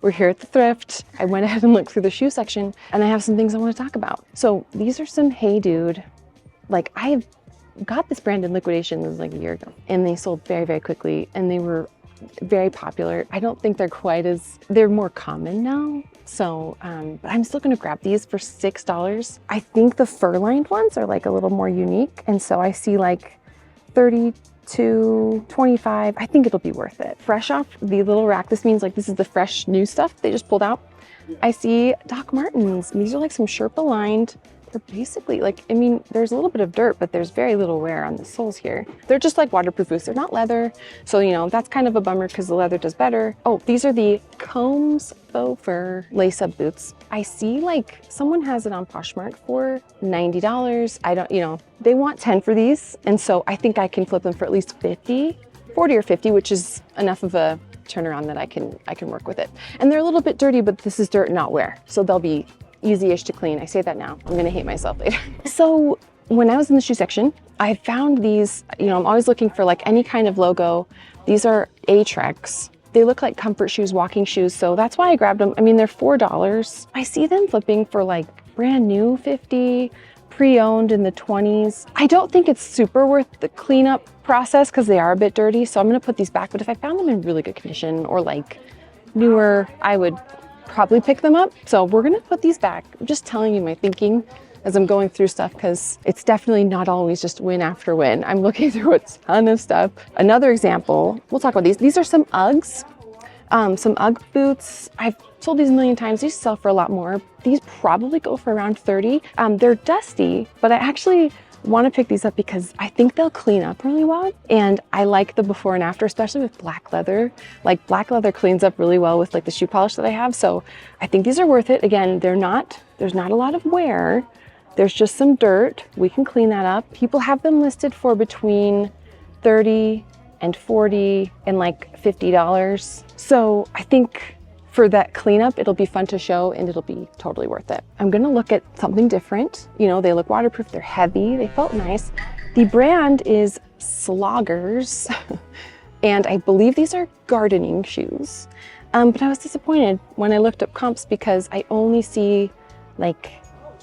We're here at the thrift. I went ahead and looked through the shoe section and I have some things I want to talk about. So these are some Hey Dude. Like I have got this brand in liquidation, this was like a year ago, and they sold very, very quickly and they were very popular. I don't think they're more common now. So, but I'm still gonna grab these for $6. I think the fur-lined ones are like a little more unique. And so I see like 30 to 25. I think it'll be worth it. Fresh off the little rack, this means like this is the fresh new stuff they just pulled out. I see Doc Martens. These are like some Sherpa lined. They're basically like, I mean, there's a little bit of dirt, but there's very little wear on the soles here. They're just like waterproof boots. They're not leather. So, you know, that's kind of a bummer because the leather does better. Oh, these are the Combs faux fur lace-up boots. I see like someone has it on Poshmark for $90. I don't, you know, they want 10 for these. And so I think I can flip them for at least 40 or 50, which is enough of a turnaround that I can work with it. And they're a little bit dirty, but this is dirt, not wear. So they'll be easy-ish to clean. I say that now, I'm gonna hate myself later. So when I was in the shoe section, I found these, you know, I'm always looking for like any kind of logo. These are A-Trex. They look like comfort shoes, walking shoes. So that's why I grabbed them. I mean, they're $4. I see them flipping for like brand new 50, pre-owned in the 20s. I don't think it's super worth the cleanup process because they are a bit dirty. So I'm gonna put these back. But if I found them in really good condition or like newer, I would probably pick them up. So we're gonna put these back. I'm just telling you my thinking as I'm going through stuff because it's definitely not always just win after win. I'm looking through a ton of stuff. Another example, we'll talk about these. These are some Uggs, some Ugg boots. I've sold these a million times. These sell for a lot more. These probably go for around 30. They're dusty, but I actually want to pick these up because I think they'll clean up really well. And I like the before and after, especially with black leather. Like black leather cleans up really well with like the shoe polish that I have. So I think these are worth it. Again, there's not a lot of wear. There's just some dirt. We can clean that up. People have them listed for between 30 and 40 and like $50. So I think for that cleanup, it'll be fun to show and it'll be totally worth it. I'm gonna look at something different. You know, they look waterproof, they're heavy, they felt nice. The brand is Sloggers, and I believe these are gardening shoes. But I was disappointed when I looked up comps because I only see like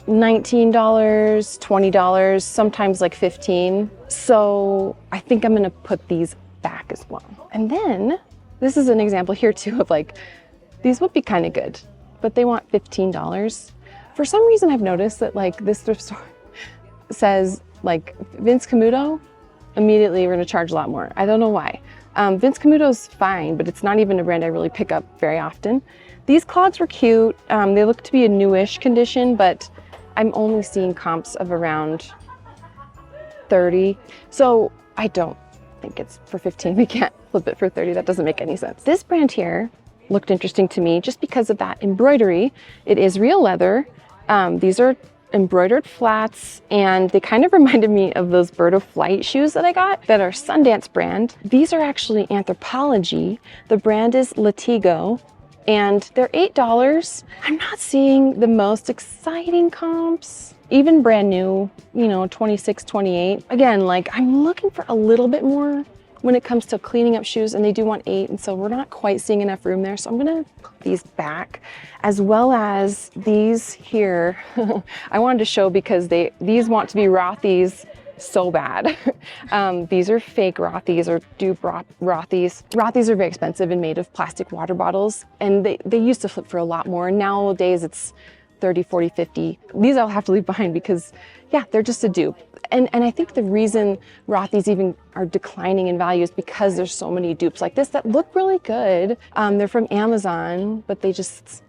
$19, $20, sometimes like 15. So I think I'm gonna put these back as well. And then this is an example here too of like, these would be kind of good, but they want $15. For some reason, I've noticed that like this thrift store says like Vince Camuto, immediately we're gonna charge a lot more. I don't know why. Vince Camuto's fine, but it's not even a brand I really pick up very often. These clogs were cute. They look to be a newish condition, but I'm only seeing comps of around 30. So I don't think it's for 15. We can't flip it for 30. That doesn't make any sense. This brand here looked interesting to me just because of that embroidery. It is real leather. These are embroidered flats and they kind of reminded me of those Bird of Flight shoes that I got that are Sundance brand. These are actually Anthropologie. The brand is Latigo and they're $8. I'm not seeing the most exciting comps, even brand new, you know, 26, 28. Again, like I'm looking for a little bit more when it comes to cleaning up shoes, and they do want 8, and so we're not quite seeing enough room there. So I'm gonna put these back, as well as these here. I wanted to show because these want to be Rothy's so bad. These are fake Rothy's or dupe Rothy's. Rothy's are very expensive and made of plastic water bottles, and they used to flip for a lot more. Nowadays it's 30, 40, 50. These I'll have to leave behind because yeah, they're just a dupe. And I think the reason Rothy's even are declining in value is because there's so many dupes like this that look really good. They're from Amazon, but they just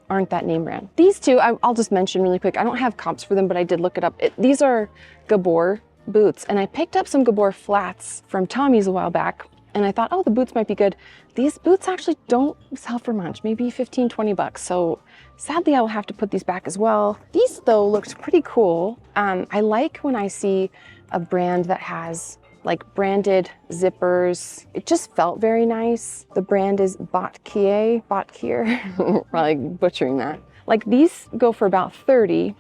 aren't that name brand. These two, I'll just mention really quick. I don't have comps for them, but I did look it up. These are Gabor boots, and I picked up some Gabor flats from Tommy's a while back, and I thought, oh, the boots might be good. These boots actually don't sell for much, maybe 15, 20 bucks. So sadly, I will have to put these back as well. These though looked pretty cool. I like when I see a brand that has like branded zippers. It just felt very nice. The brand is Botkier, probably butchering that. Like these go for about 30.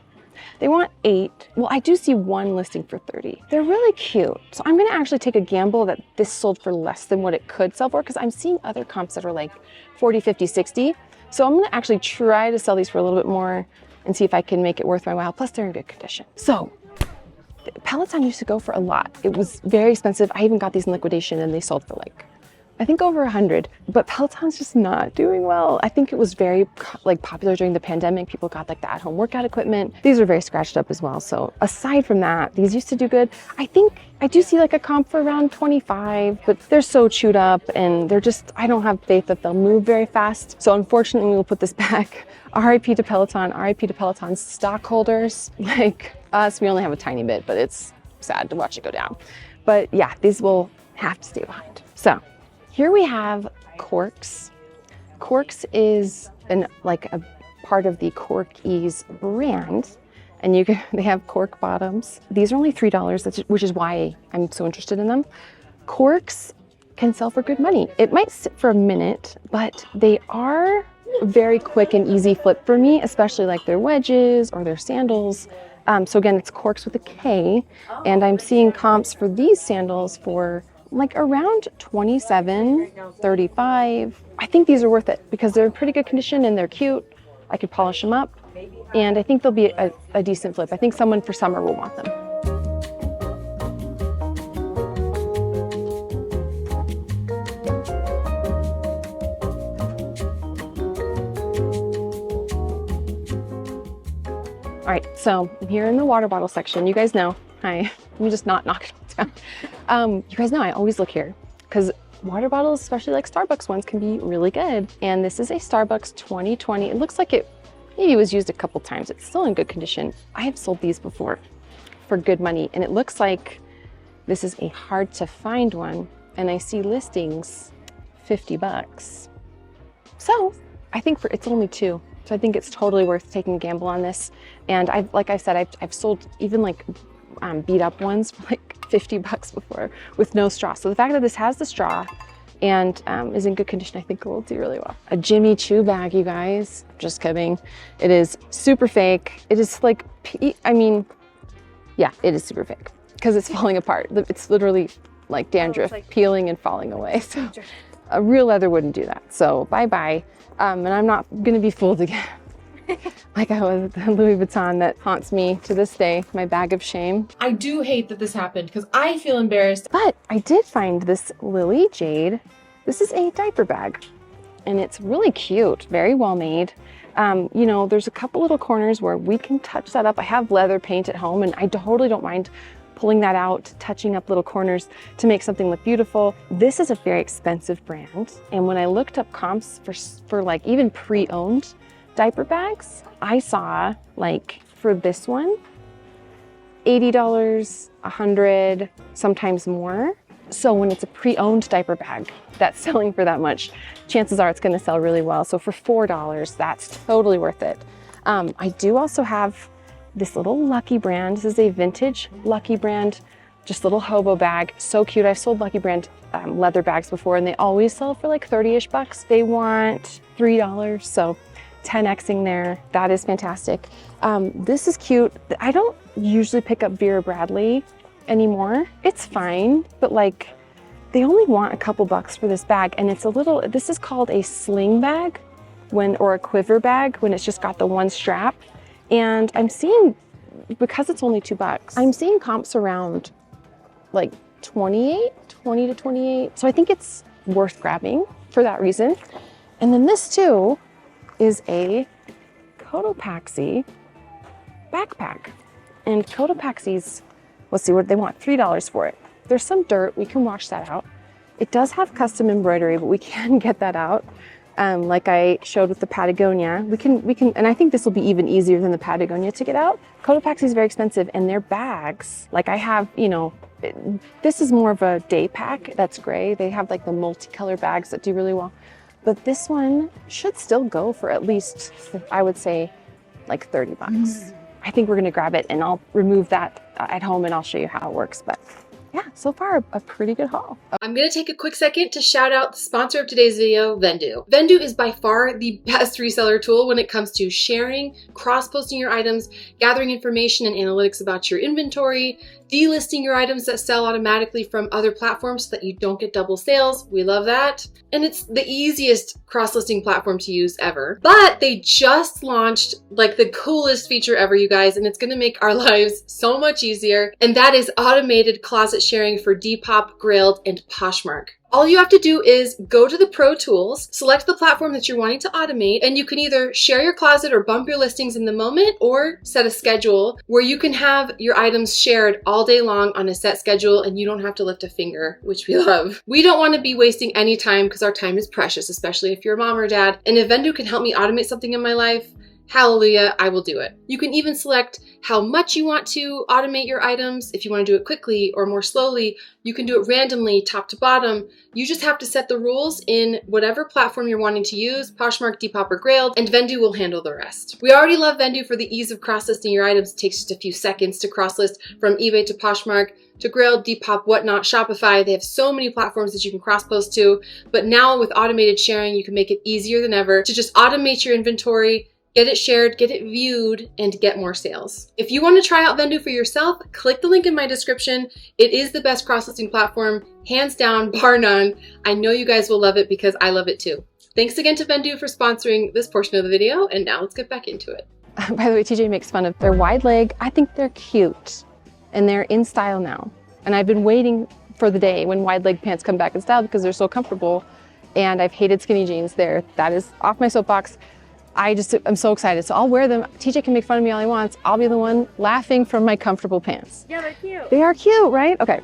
They want 8. Well, I do see one listing for 30. They're really cute. So I'm gonna actually take a gamble that this sold for less than what it could sell for because I'm seeing other comps that are like 40, 50, 60. So I'm gonna actually try to sell these for a little bit more and see if I can make it worth my while. Plus they're in good condition. So Peloton used to go for a lot. It was very expensive. I even got these in liquidation and they sold for like, I think over 100, but Peloton's just not doing well. I think it was very like popular during the pandemic. People got like the at-home workout equipment. These are very scratched up as well. So aside from that, these used to do good. I think I do see like a comp for around 25, but they're so chewed up and they're just, I don't have faith that they'll move very fast. So unfortunately, we'll put this back. RIP to Peloton, RIP to Peloton stockholders. Like us, we only have a tiny bit, but it's sad to watch it go down. But yeah, these will have to stay behind. So here we have Corks. Corks is like a part of the Corkies brand, and they have cork bottoms. These are only $3, which is why I'm so interested in them. Corks can sell for good money. It might sit for a minute, but they are very quick and easy flip for me, especially like their wedges or their sandals. So again, it's Corks with a K, and I'm seeing comps for these sandals for like around 27, 35. I think these are worth it because they're in pretty good condition and they're cute. I could polish them up and I think they'll be a decent flip. I think someone for summer will want them. All right, so I'm here in the water bottle section. You guys know, hi, let me just not knock it down. You guys know I always look here because water bottles, especially like Starbucks ones, can be really good. And this is a Starbucks 2020. It looks like it maybe was used a couple times. It's still in good condition. I have sold these before for good money, and it looks like this is a hard to find one. And I see listings $50. So I think it's only two. So I think it's totally worth taking a gamble on this. And like I said, I've sold even like beat up ones for like $50 before with no straw. So the fact that this has the straw and is in good condition, I think will do really well. A Jimmy Choo bag, you guys. Just kidding. It is super fake. It is like, I mean, yeah, it is super fake because it's falling apart. It's literally like dandruff peeling and falling away. So a real leather wouldn't do that. So bye-bye. And I'm not gonna be fooled again. Like I was with the Louis Vuitton that haunts me to this day, my bag of shame. I do hate that this happened because I feel embarrassed. But I did find this Lily Jade. This is a diaper bag and it's really cute, very well made. You know, there's a couple little corners where we can touch that up. I have leather paint at home and I totally don't mind pulling that out, touching up little corners to make something look beautiful. This is a very expensive brand. And when I looked up comps for like even pre-owned diaper bags, I saw like for this one, $80, $100, sometimes more. So when it's a pre-owned diaper bag that's selling for that much, chances are it's gonna sell really well. So for $4, that's totally worth it. I do also have this little Lucky brand. This is a vintage Lucky brand, just little hobo bag. So cute. I've sold Lucky brand leather bags before and they always sell for like 30-ish bucks. They want $3, so 10xing there. That is fantastic. This is cute. I don't usually pick up Vera Bradley anymore. It's fine, but like they only want a couple bucks for this bag and it's a little, this is called a sling bag or a quiver bag when it's just got the one strap. And I'm seeing, because it's only $2, I'm seeing comps around like 20 to 28. So I think it's worth grabbing for that reason. And then this too is a Cotopaxi backpack. And Cotopaxi's, let's see what they want, $3 for it. There's some dirt, we can wash that out. It does have custom embroidery, but we can get that out. Like I showed with the Patagonia, we can, and I think this will be even easier than the Patagonia to get out. Cotopaxi is very expensive and their bags, like I have, you know, this is more of a day pack that's gray. They have like the multicolor bags that do really well. But this one should still go for at least, I would say, like $30. I think we're gonna grab it and I'll remove that at home and I'll show you how it works. But yeah, so far a pretty good haul. I'm going to take a quick second to shout out the sponsor of today's video, Vendoo. Vendoo is by far the best reseller tool when it comes to sharing, cross-posting your items, gathering information and analytics about your inventory, delisting your items that sell automatically from other platforms so that you don't get double sales. We love that. And it's the easiest cross-listing platform to use ever. But they just launched like the coolest feature ever, you guys, and it's going to make our lives so much easier. And that is automated closet sharing for Depop, Grailed, and Poshmark. All you have to do is go to the Pro Tools, select the platform that you're wanting to automate, and you can either share your closet or bump your listings in the moment, or set a schedule where you can have your items shared all day long on a set schedule and you don't have to lift a finger, which we love. We don't want to be wasting any time because our time is precious, especially if you're a mom or dad. And if Vendoo can help me automate something in my life, hallelujah, I will do it. You can even select how much you want to automate your items. If you want to do it quickly or more slowly, you can do it randomly, top to bottom. You just have to set the rules in whatever platform you're wanting to use, Poshmark, Depop, or Grailed, and Vendoo will handle the rest. We already love Vendoo for the ease of cross-listing your items. It takes just a few seconds to cross-list from eBay to Poshmark to Grailed, Depop, whatnot, Shopify. They have so many platforms that you can cross-post to, but now with automated sharing, you can make it easier than ever to just automate your inventory, get it shared, get it viewed, and get more sales. If you want to try out Vendoo for yourself, click the link in my description. It is the best cross-listing platform, hands down, bar none. I know you guys will love it because I love it too. Thanks again to Vendoo for sponsoring this portion of the video, and now let's get back into it. By the way, TJ makes fun of their wide leg. I think they're cute, and they're in style now. And I've been waiting for the day when wide leg pants come back in style because they're so comfortable, and I've hated skinny jeans there. That is off my soapbox. I'm so excited. So I'll wear them. TJ can make fun of me all he wants. I'll be the one laughing from my comfortable pants. Yeah, they're cute. They are cute, right? Okay.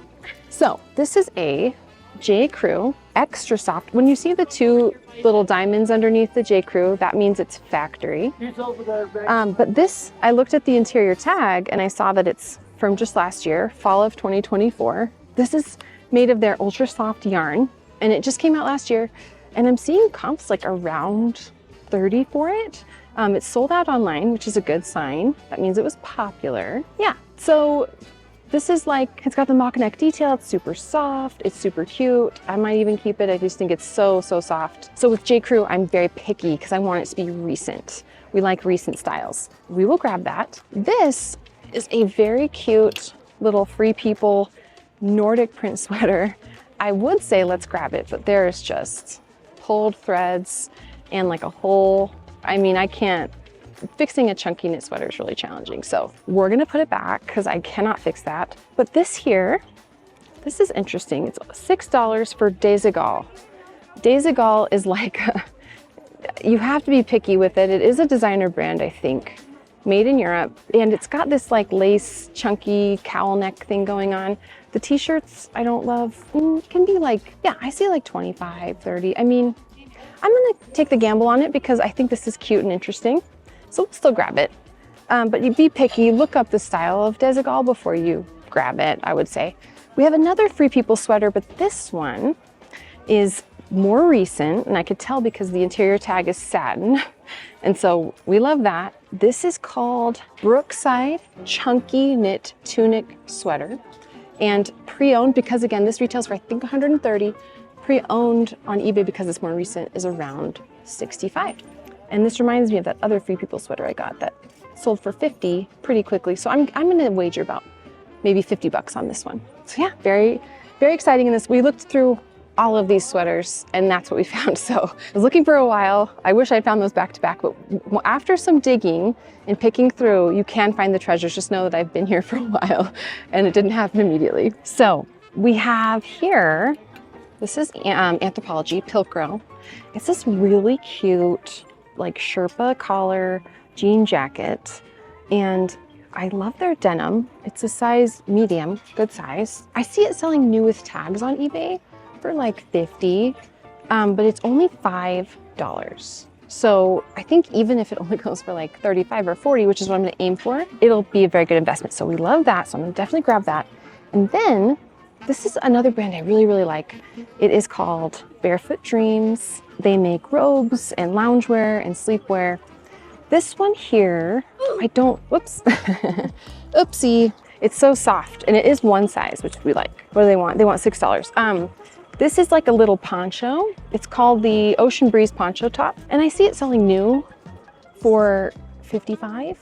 So this is a J. Crew extra soft. When you see the two little diamonds underneath the J. Crew, that means it's factory. But this, I looked at the interior tag and I saw that it's from just last year, fall of 2024. This is made of their ultra soft yarn, and it just came out last year. And I'm seeing comps like around 30 for it. It's sold out online, which is a good sign. That means it was popular. Yeah, so this is like, it's got the mock neck detail. It's super soft. It's super cute. I might even keep it. I just think it's so soft. So with J. Crew, I'm very picky because I want it to be recent. We like recent styles. We will grab that. This is a very cute little Free People Nordic print sweater. I would say let's grab it, but there's just pulled threads and like a hole. I mean, fixing a chunky knit sweater is really challenging. So we're gonna put it back because I cannot fix that. But this here, this is interesting. It's $6 for Desegal. Desegal is like, you have to be picky with it. It is a designer brand, I think, made in Europe. And it's got this like lace, chunky cowl neck thing going on. The t-shirts I don't love. Can be like, yeah, I see like 25, 30. I mean, I'm gonna take the gamble on it because I think this is cute and interesting. So we'll still grab it. But you be picky, look up the style of Desegal before you grab it, I would say. We have another Free People sweater, but this one is more recent, and I could tell because the interior tag is satin. And so we love that. This is called Brookside Chunky Knit Tunic Sweater. And pre-owned, because again, this retails for I think 130. Pre-owned on eBay, because it's more recent, is around 65. And this reminds me of that other Free People sweater I got that sold for 50 pretty quickly. So I'm gonna wager about maybe 50 bucks on this one. So yeah, very exciting in this. We looked through all of these sweaters and that's what we found. So I was looking for a while. I wish I'd found those back to back, but after some digging and picking through, you can find the treasures. Just know that I've been here for a while and it didn't happen immediately. So we have here, this is Anthropologie Pilcrow. It's this really cute, like Sherpa collar jean jacket. And I love their denim. It's a size medium, good size. I see it selling new with tags on eBay for like 50, but it's only $5. So I think even if it only goes for like 35 or 40, which is what I'm gonna aim for, it'll be a very good investment. So we love that. So I'm gonna definitely grab that. And then this is another brand I really like. It is called Barefoot Dreams. They make robes and loungewear and sleepwear. This one here, I don't, whoops, oopsie. It's so soft, and it is one size, which we like. What do they want? They want $6. This is like a little poncho. It's called the Ocean Breeze Poncho Top, and I see it selling new for $55.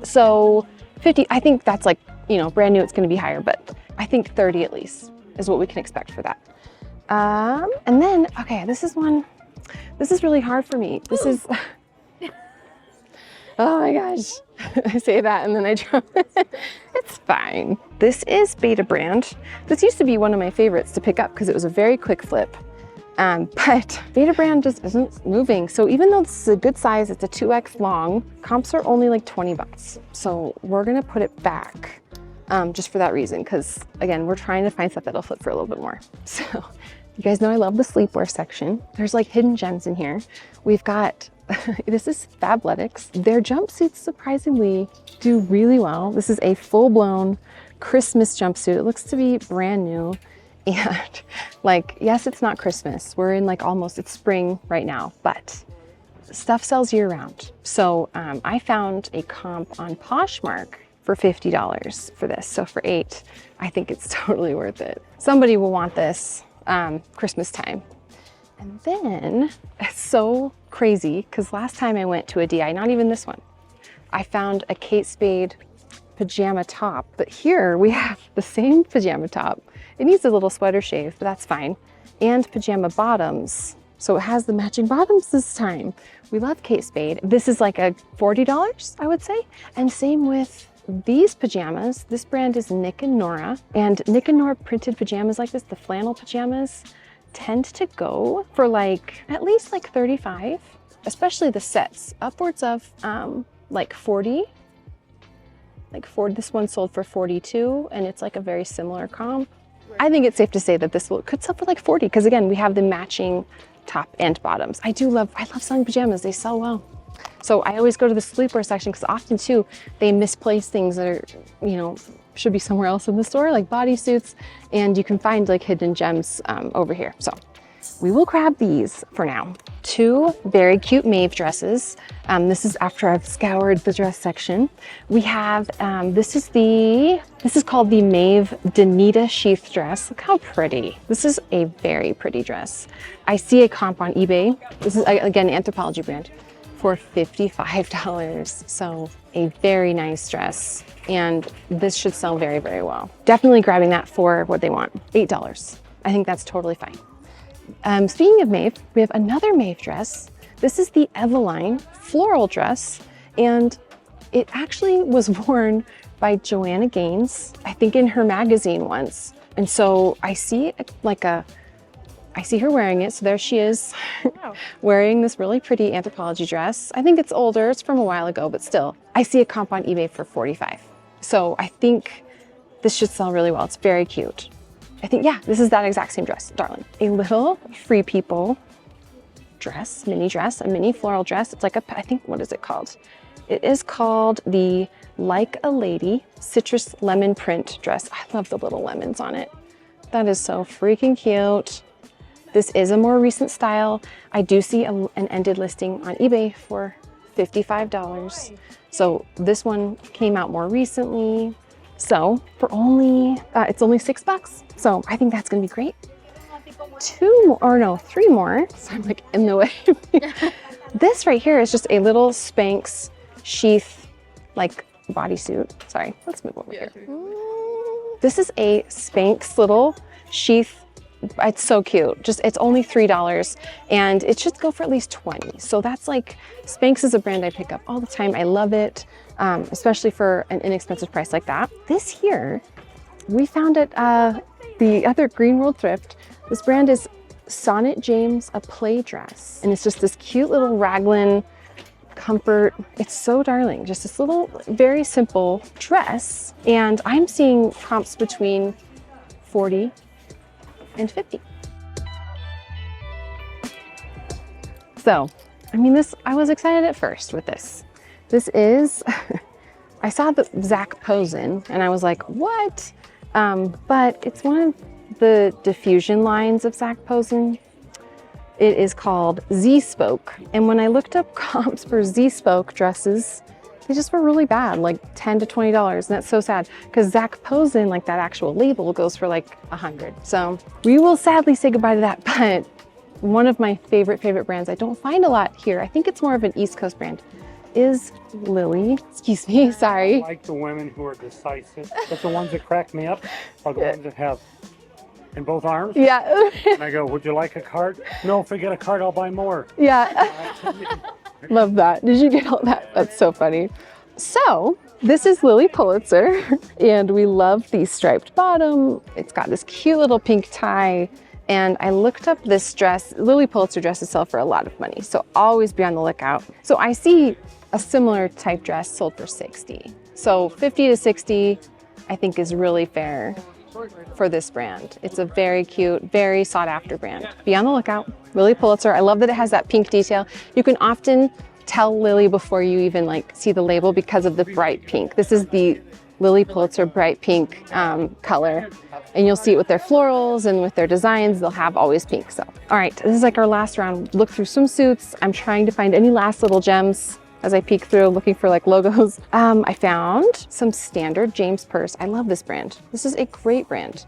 So 50, I think that's like, you know, brand new, it's gonna be higher, but I think 30 at least is what we can expect for that. And then, okay, this is really hard for me. This is, oh my gosh. I say that and then I drop it. It's fine. This is Beta brand. This used to be one of my favorites to pick up because it was a very quick flip. But Beta brand just isn't moving. So even though this is a good size, it's a 2X long, comps are only like 20 bucks. So we're gonna put it back just for that reason. Because again, we're trying to find stuff that'll flip for a little bit more. So you guys know I love the sleepwear section. There's like hidden gems in here. We've got, this is Fabletics. Their jumpsuits surprisingly do really well. This is a full-blown Christmas jumpsuit. It looks to be brand new. And like, yes, it's not Christmas. We're in like almost, it's spring right now, but stuff sells year round. So I found a comp on Poshmark for $50 for this. So for $8, I think it's totally worth it. Somebody will want this Christmas time. And then it's so crazy because last time I went to a DI, not even this one, I found a Kate Spade pajama top, but here we have the same pajama top. It needs a little sweater shave, but that's fine. And pajama bottoms. So it has the matching bottoms this time. We love Kate Spade. This is like a $40, I would say. And same with these pajamas. This brand is Nick and Nora. And Nick and Nora printed pajamas like this, the flannel pajamas, tend to go for like at least like 35, especially the sets, upwards of like 40. Like this one sold for 42, and it's like a very similar comp. I think it's safe to say that this could sell for like 40, because again, we have the matching top and bottoms. I love selling pajamas, they sell well. So I always go to the sleepwear section because often too, they misplace things that are, you know, should be somewhere else in the store, like bodysuits, and you can find like hidden gems over here. So we will grab these for now. Two very cute Maeve dresses. This is after I've scoured the dress section. We have, this is called the Maeve Danita sheath dress. Look how pretty. This is a very pretty dress. I see a comp on eBay. This is again, Anthropologie brand for $55. So a very nice dress. And this should sell very, very well. Definitely grabbing that for what they want, $8. I think that's totally fine. Speaking of Maeve, we have another Maeve dress. This is the Eveline floral dress, and it actually was worn by Joanna Gaines, I think in her magazine once. And so I see her wearing it. So there she is wearing this really pretty Anthropologie dress. I think it's older, it's from a while ago, but still. I see a comp on eBay for $45. So I think this should sell really well. It's very cute. I think, yeah, this is that exact same dress, darling. A little Free People dress, a mini floral dress. It's like I think, what is it called? It is called the Like a Lady Citrus Lemon Print dress. I love the little lemons on it. That is so freaking cute. This is a more recent style. I do see an ended listing on eBay for $55. So this one came out more recently. So for it's only $6. So I think that's gonna be great. Three more. So I'm like in the way. This right here is just a little Spanx sheath, like bodysuit. Sorry, let's move over here. This is a Spanx little sheath. It's so cute. It's only $3 and it should go for at least 20. So that's like, Spanx is a brand I pick up all the time. I love it, especially for an inexpensive price like that. This here, we found at the other Green World Thrift. This brand is Sonnet James, a play dress. And it's just this cute little raglan comfort. It's so darling. Just this little, very simple dress. And I'm seeing comps between 40 and 50. So, I mean, I was excited at first with this. This is, I saw the Zach Posen and I was like, what? But it's one of the diffusion lines of Zach Posen. It is called Z-Spoke. And when I looked up comps for Z-Spoke dresses, They just were really bad, like $10 to $20. And that's so sad because Zach Posen, like that actual label, goes for like $100. So we will sadly say goodbye to that. But one of my favorite brands I don't find a lot here, I think it's more of an East Coast brand, is Lily. Excuse me, sorry. I like the women who are decisive, but the ones that crack me up are the ones that have in both arms. Yeah. And I go, would you like a card? No, if I get a card, I'll buy more. Yeah. Love that. Did you get all that? That's so funny. So this is Lily Pulitzer, and we love the striped bottom. It's got this cute little pink tie. And I looked up this dress. Lily Pulitzer dresses sell for a lot of money, so always be on the lookout. So I see a similar type dress sold for $60. So $50 to $60, I think, is really fair for this brand. It's a very cute, very sought after brand. Be on the lookout. Lily Pulitzer. I love that it has that pink detail. You can often tell Lily before you even like see the label because of the bright pink. This is the Lily Pulitzer bright pink color. And you'll see it with their florals and with their designs, they'll have always pink. So, all right, this is like our last round. Look through swimsuits. I'm trying to find any last little gems as I peek through looking for like logos. I found some standard James purse. I love this brand. This is a great brand.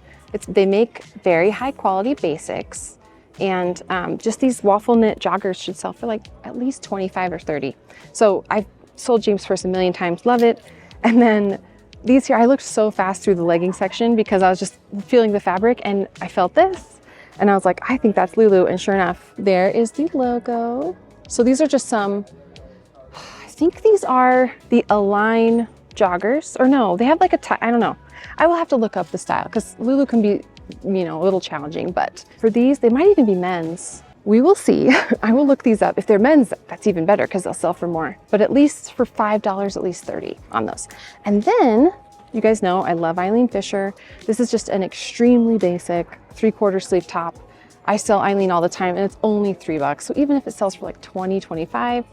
They make very high quality basics, and just these waffle knit joggers should sell for like at least 25 or 30. So I've sold James purse a million times, love it. And then these here, I looked so fast through the legging section because I was just feeling the fabric and I felt this. And I was like, I think that's Lulu. And sure enough, there is the logo. So these are just some, I think these are the Align joggers, or no, they have like a tie, I don't know. I will have to look up the style because Lulu can be, you know, a little challenging, but for these, they might even be men's. We will see. I will look these up. If they're men's, that's even better because they'll sell for more. But at least for $5, at least 30 on those. And then, you guys know I love Eileen Fisher. This is just an extremely basic 3/4 sleeve top. I sell Eileen all the time and it's only $3. So even if it sells for like 20, 25,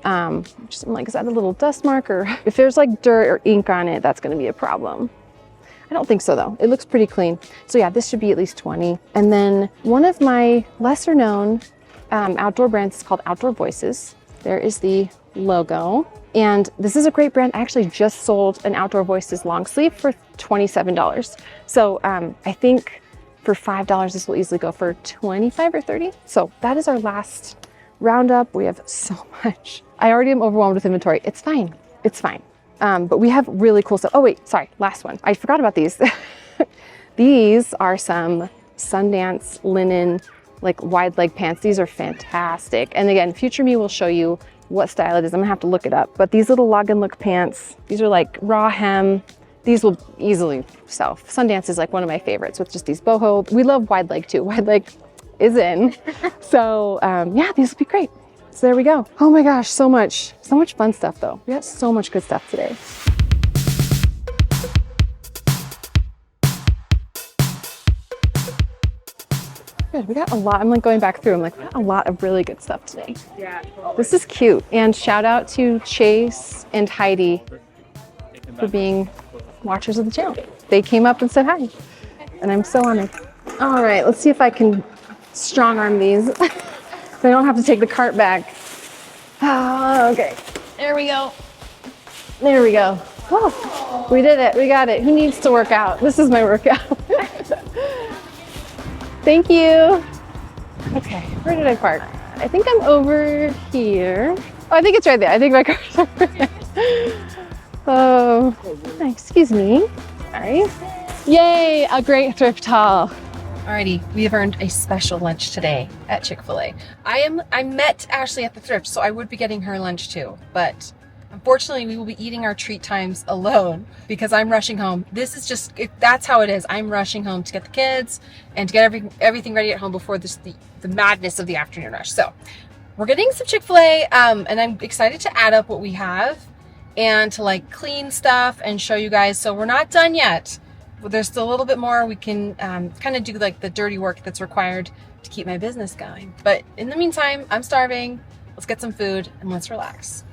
just I'm like, is that a little dust mark? Or if there's like dirt or ink on it, that's gonna be a problem. I don't think so though. It looks pretty clean. So yeah, this should be at least 20. And then one of my lesser known outdoor brands is called Outdoor Voices. There is the logo. And this is a great brand. I actually just sold an Outdoor Voices long sleeve for $27. So I think for $5, this will easily go for 25 or 30. So that is our last roundup. We have so much. I already am overwhelmed with inventory. It's fine. It's fine. But we have really cool stuff. Oh wait, sorry, last one. I forgot about these. These are some Sundance linen, like wide leg pants. These are fantastic. And again, future me will show you what style it is. I'm gonna have to look it up. But these little log and look pants, these are like raw hem. These will easily sell. Sundance is like one of my favorites with just these boho. We love wide leg too. Wide leg is in. So yeah, these will be great. So there we go. Oh my gosh, so much fun stuff though. We got so much good stuff today. Good, we got a lot. I'm like going back through. I'm like, we got a lot of really good stuff today. Yeah. This is cute. And shout out to Chase and Heidi for being watchers of the channel. They came up and said hi, and I'm so honored. All right, let's see if I can strong arm these. So I don't have to take the cart back. Oh, okay, there we go. There we go. Oh, we did it, we got it. Who needs to work out? This is my workout. Thank you. Okay, where did I park? I think I'm over here. Oh, I think it's right there. I think my car's over there. Oh, excuse me. Sorry. Yay, a great thrift haul. Alrighty, we have earned a special lunch today at Chick-fil-A. I met Ashley at the thrift, so I would be getting her lunch too, but unfortunately we will be eating our treat times alone because I'm rushing home. This is just, that's how it is. I'm rushing home to get the kids and to get everything ready at home before the madness of the afternoon rush. So we're getting some Chick-fil-A and I'm excited to add up what we have and to like clean stuff and show you guys. So we're not done yet. There's still a little bit more. We can kind of do like the dirty work that's required to keep my business going. But in the meantime, I'm starving. Let's get some food and let's relax.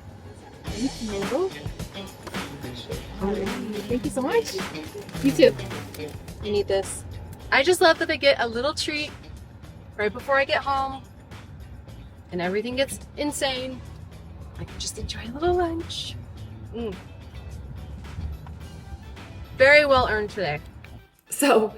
Thank you so much. You too. I need this. I just love that I get a little treat right before I get home and everything gets insane. I can just enjoy a little lunch. Very well earned today. So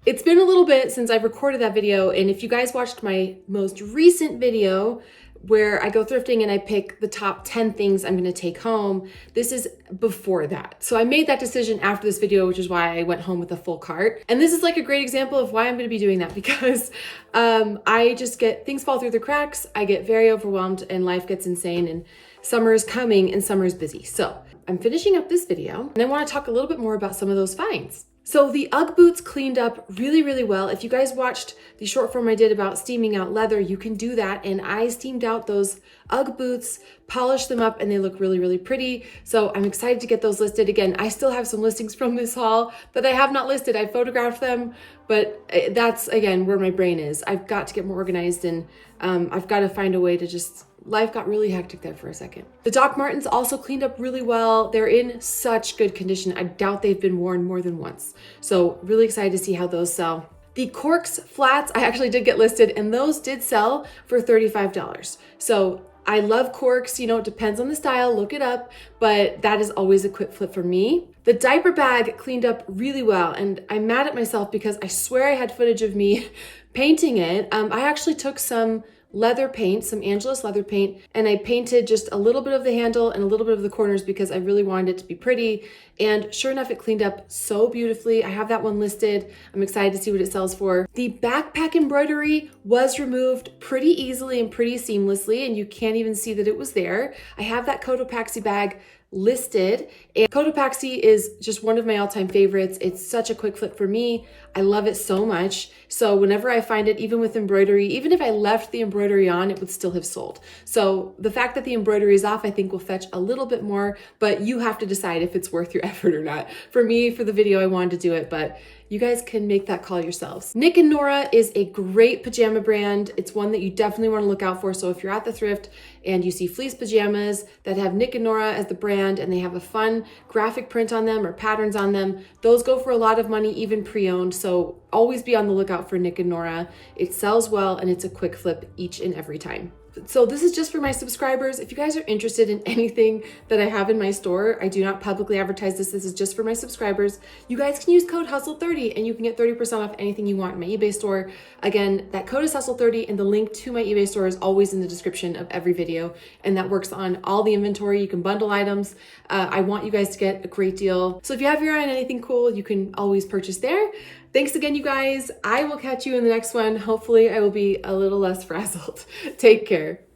it's been a little bit since I've recorded that video, and if you guys watched my most recent video where I go thrifting and I pick the top 10 things I'm gonna take home, this is before that. So I made that decision after this video, which is why I went home with a full cart. And this is like a great example of why I'm gonna be doing that, because I just things fall through the cracks, I get very overwhelmed and life gets insane, and summer is coming and summer is busy. So I'm finishing up this video and I wanna talk a little bit more about some of those finds. So the Ugg boots cleaned up really, really well. If you guys watched the short form I did about steaming out leather, you can do that. And I steamed out those Ugg boots, polished them up, and they look really, really pretty. So I'm excited to get those listed. Again, I still have some listings from this haul that I have not listed. I photographed them, but that's, again, where my brain is. I've got to get more organized, and I've got to find a way to just, life got really hectic there for a second. The Doc Martens also cleaned up really well. They're in such good condition. I doubt they've been worn more than once. So really excited to see how those sell. The Corks flats, I actually did get listed, and those did sell for $35. So I love Corks, you know, it depends on the style, look it up, but that is always a quick flip for me. The diaper bag cleaned up really well, and I'm mad at myself because I swear I had footage of me painting it. I actually took some leather paint, some Angelus leather paint, and I painted just a little bit of the handle and a little bit of the corners because I really wanted it to be pretty. And sure enough, it cleaned up so beautifully. I have that one listed. I'm excited to see what it sells for. The backpack embroidery was removed pretty easily and pretty seamlessly, and you can't even see that it was there. I have that Cotopaxi bag listed, and Cotopaxi is just one of my all-time favorites. It's such a quick flip for me. I love it so much. So whenever I find it, even with embroidery, even if I left the embroidery on, it would still have sold. So the fact that the embroidery is off, I think will fetch a little bit more, but you have to decide if it's worth your effort or not. For me, for the video, I wanted to do it, but you guys can make that call yourselves. Nick and Nora is a great pajama brand. It's one that you definitely want to look out for. So if you're at the thrift and you see fleece pajamas that have Nick and Nora as the brand and they have a fun graphic print on them or patterns on them, those go for a lot of money, even pre-owned. So always be on the lookout for Nick and Nora. It sells well and it's a quick flip each and every time. So this is just for my subscribers. If you guys are interested in anything that I have in my store, I do not publicly advertise this. This is just for my subscribers. You guys can use code HUSTLE30 and you can get 30% off anything you want in my eBay store. Again, that code is HUSTLE30 and the link to my eBay store is always in the description of every video. And that works on all the inventory. You can bundle items. I want you guys to get a great deal. So if you have your eye on anything cool, you can always purchase there. Thanks again, you guys. I will catch you in the next one. Hopefully I will be a little less frazzled. Take care.